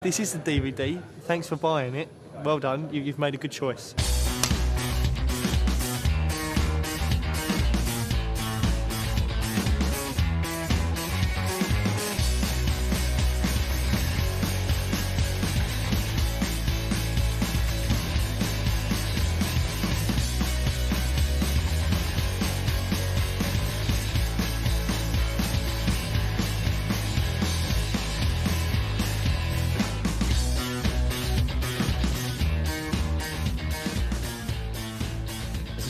This is the DVD. Thanks for buying it. Well done. You've made a good choice.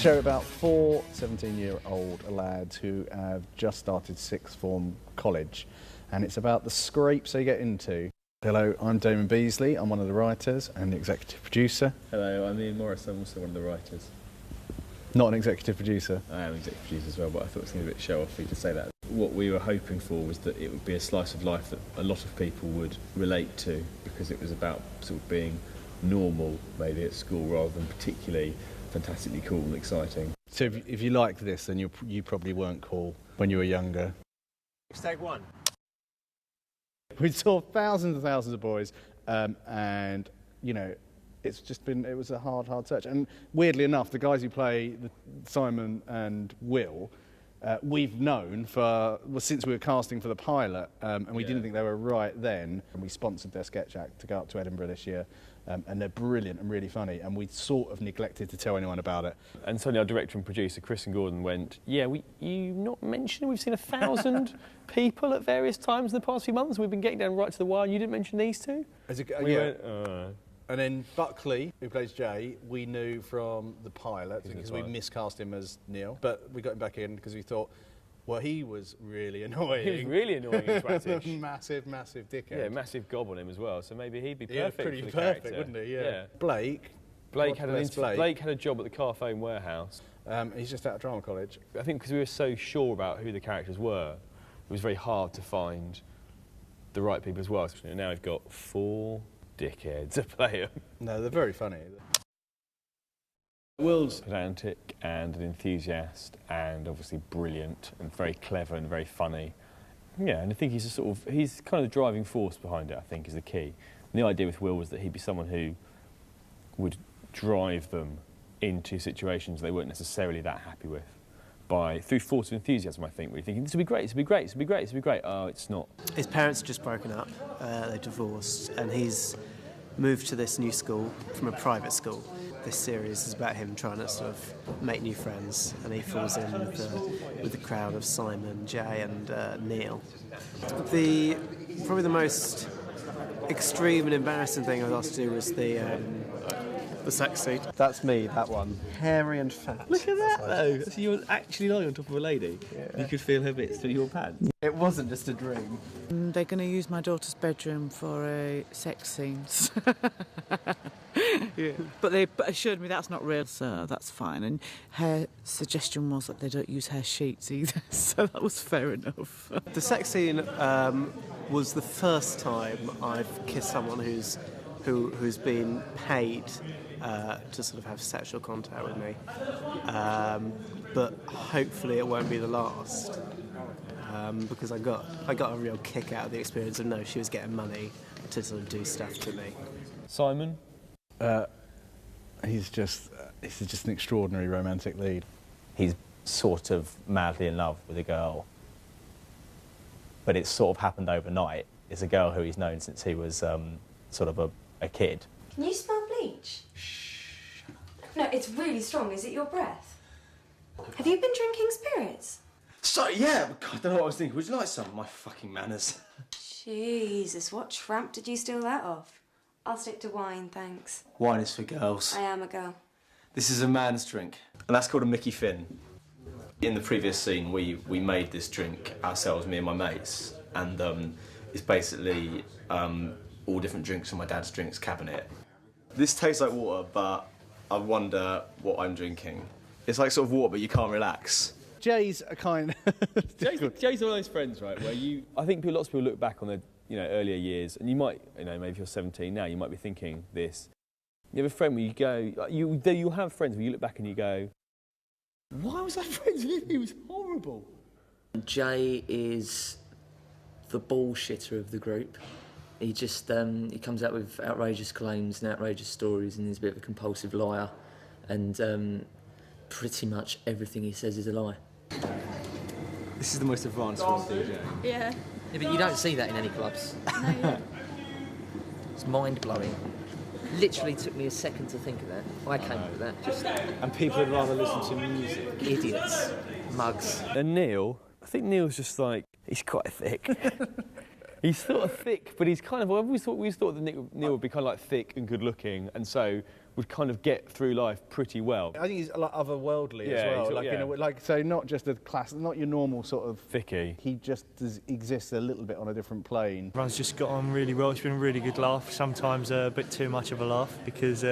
Show about four 17-year-old lads who have just started sixth form college, and it's about the scrapes they get into. Hello, I'm Damon Beasley. I'm one of the writers and the executive producer. Hello, I'm Ian Morris. I'm also one of the writers. Not an executive producer. I am executive producer as well, but I thought it was going to be a bit show-offy to say that. What we were hoping for was that it would be a slice of life that a lot of people would relate to, because it was about sort of being normal, maybe at school, rather than particularly fantastically cool and exciting. So if you like this, then you probably weren't cool when you were younger. Take one. We saw thousands and thousands of boys, and you know, it was a hard search. And weirdly enough, the guys who play Simon and Will, we've known since we were casting for the pilot, and we didn't think they were right then. And we sponsored their sketch act to go up to Edinburgh this year. And they're brilliant and really funny, and we sort of neglected to tell anyone about it. And suddenly our director and producer, Chris and Gordon, went, yeah, you not mentioned we've seen 1,000 people at various times in the past few months, we've been getting down right to the wire, and you didn't mention these two? And then Buckley, who plays Jay, we knew from the pilot, because we miscast him as Neil, but we got him back in because we thought, well, he was really annoying. He was really annoying and twattish. Massive dickhead. Yeah, massive gob on him as well, so maybe he'd be perfect pretty for the perfect, character. wouldn't he? Yeah. Blake had a job at the Carphone warehouse. He's just out of drama college. I think because we were so sure about who the characters were, it was very hard to find the right people as well. So now we've got 4 dickheads to play them. No, they're very funny. Will's pedantic and an enthusiast, and obviously brilliant and very clever and very funny. Yeah, and I think he's kind of the driving force behind it, I think, is the key. And the idea with Will was that he'd be someone who would drive them into situations they weren't necessarily that happy with through force of enthusiasm, I think. We're thinking, this will be great, this will be great, this will be great, this will be great. Oh, it's not. His parents had just broken up, they divorced, and he's moved to this new school from a private school. This series is about him trying to sort of make new friends, and he falls in with the crowd of Simon, Jay and Neil. Probably the most extreme and embarrassing thing I was asked to do was the sex scene. That's me, that one. Hairy and fat. Look at that, though. So you were actually lying on top of a lady. Yeah. You could feel her bits through your pants. It wasn't just a dream. They're going to use my daughter's bedroom for sex scenes. Yeah. But they assured me that's not real, so that's fine. And her suggestion was that they don't use hair sheets either, so that was fair enough. The sex scene was the first time I've kissed someone who's been paid to sort of have sexual contact with me. But hopefully it won't be the last. Because I got a real kick out of the experience of she was getting money to sort of do stuff to me. Simon? He's just an extraordinary romantic lead. He's sort of madly in love with a girl, but it's sort of happened overnight. It's a girl who he's known since he was sort of a kid. Can you smell bleach? Shh. No, it's really strong. Is it your breath? Have you been drinking spirits? Sorry, yeah, but God, I don't know what I was thinking. Would you like some of my fucking manners? Jesus, what tramp did you steal that off? I'll stick to wine, thanks. Wine is for girls. I am a girl. This is a man's drink, and that's called a Mickey Finn. In the previous scene, we made this drink ourselves, me and my mates, and it's basically all different drinks from my dad's drinks cabinet. This tastes like water, but I wonder what I'm drinking. It's like sort of water, but you can't relax. Jay's a kind. Jay's one of those friends, right, where I think lots of people look back on their earlier years, and you might, maybe if you're 17 now, you might be thinking this. You have a friend where you go, you'll have friends where you look back and you go, why was I friends with him? He was horrible. Jay is the bullshitter of the group. He just he comes out with outrageous claims and outrageous stories, and he's a bit of a compulsive liar, and pretty much everything he says is a lie. This is the most advanced one, DJ. Yeah. Yeah, but you don't see that in any clubs. No, you don't. It's mind-blowing. Literally took me a second to think of that. I came up with that. Just And people would rather listen to music. idiots, mugs. And Neil, I think Neil's just like, he's quite thick. He's sort of thick, but he's kind of, we always thought that Neil would be kind of like thick and good looking, and so would kind of get through life pretty well. I think he's like otherworldly as Yeah, well. he's- Like, yeah. in a way, like, so not just a class, not your normal sort of Thicky. He just exists a little bit on a different plane. Everyone's just got on really well. It's been a really good laugh. Sometimes a bit too much of a laugh because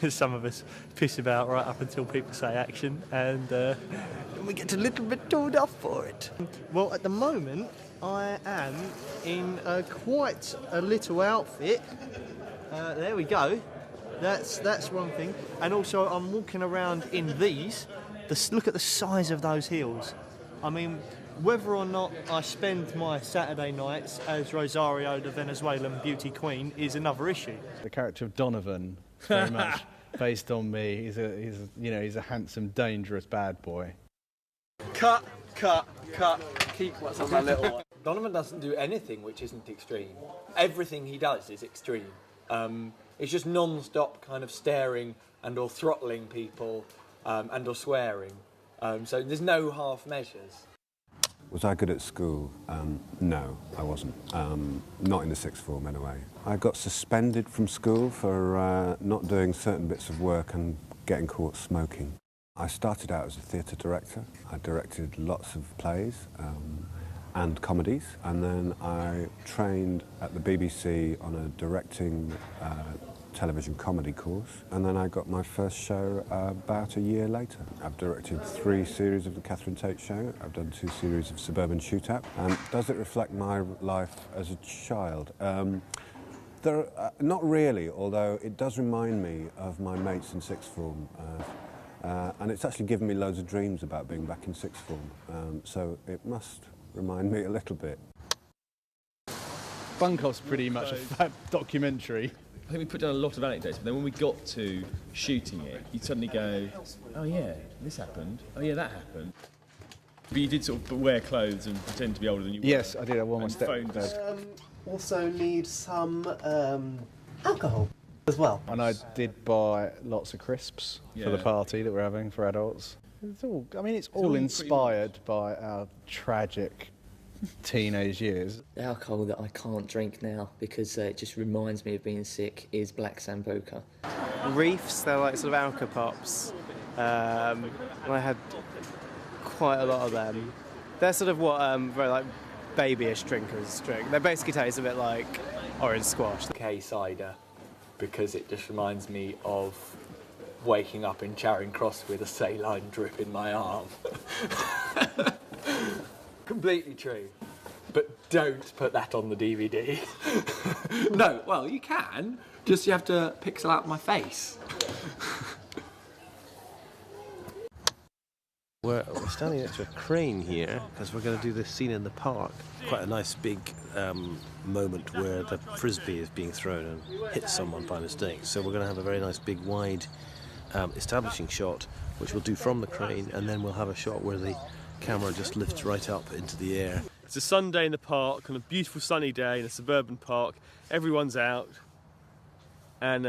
some of us piss about right up until people say action, and we get a little bit tooled up for it. Well, at the moment, I am in quite a little outfit. There we go. That's one thing. And also, I'm walking around in these. Look at the size of those heels. I mean, whether or not I spend my Saturday nights as Rosario, the Venezuelan beauty queen, is another issue. The character of Donovan, is very much based on me. He's a handsome, dangerous bad boy. Cut. Keep what's on my little one. Donovan doesn't do anything which isn't extreme. Everything he does is extreme. It's just non-stop kind of staring and or throttling people and or swearing. So there's no half measures. Was I good at school? No, I wasn't. Not in the sixth form anyway. I got suspended from school for not doing certain bits of work and getting caught smoking. I started out as a theatre director. I directed lots of plays and comedies, and then I trained at the BBC on a directing television comedy course, and then I got my first show about a year later. I've directed 3 series of the Catherine Tate Show. I've done 2 series of Suburban Shootout. Does it reflect my life as a child? Not really, although it does remind me of my mates in sixth form. And it's actually given me loads of dreams about being back in sixth form. So it must remind me a little bit. Bunkoff's pretty much a fab documentary. I think we put down a lot of anecdotes, but then when we got to shooting it, you'd suddenly go, oh yeah, this happened, oh yeah, that happened. But you did sort of wear clothes and pretend to be older than you were. Yes, I did. I wore my stepdad. Also need some alcohol as well. And I did buy lots of crisps for the party that we're having for adults. It's all all inspired by our tragic teenage years. The alcohol that I can't drink now because it just reminds me of being sick is Black Sambuca. Reefs, they're like sort of Alka Pops. And I had quite a lot of them. They're sort of what very like babyish drinkers drink. They basically taste a bit like orange squash. K-cider, because it just reminds me of waking up in Charing Cross with a saline drip in my arm. Completely true. But don't put that on the DVD. No, well, you can. Just you have to pixel out my face. We're standing next to a crane here because we're going to do this scene in the park. Quite a nice big moment where the frisbee is being thrown and hits someone by mistake. So we're going to have a very nice big wide establishing shot, which we'll do from the crane, and then we'll have a shot where the camera just lifts right up into the air. It's a Sunday in the park, on a beautiful sunny day in a suburban park. Everyone's out, and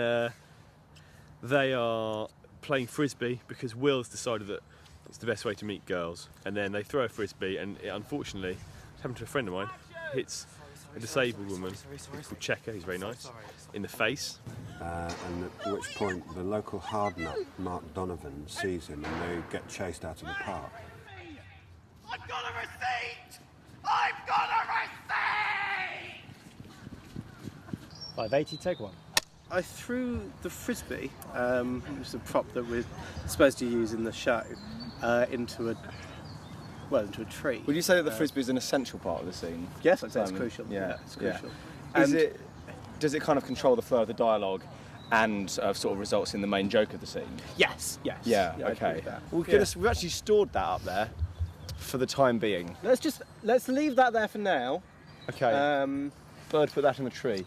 they are playing frisbee because Will's decided that it's the best way to meet girls. And then they throw a frisbee, and it unfortunately, it's happened to a friend of mine, hits a disabled woman called Checker, who's very nice, in the face. And at which point the local hard nut, Mark Donovan, sees him and they get chased out of the park. I've got a receipt! I've got a receipt! 580, take one. I threw the frisbee, which is a prop that we're supposed to use in the show, into a tree. Would you say that the frisbee is an essential part of the scene? Yes, I'd say it's crucial. Yeah, it's crucial. Does it kind of control the flow of the dialogue and sort of results in the main joke of the scene? Yes. Yeah, I'd agree okay. with that. We've actually stored that up there for the time being. Let's leave that there for now. Okay. bird put that in the tree?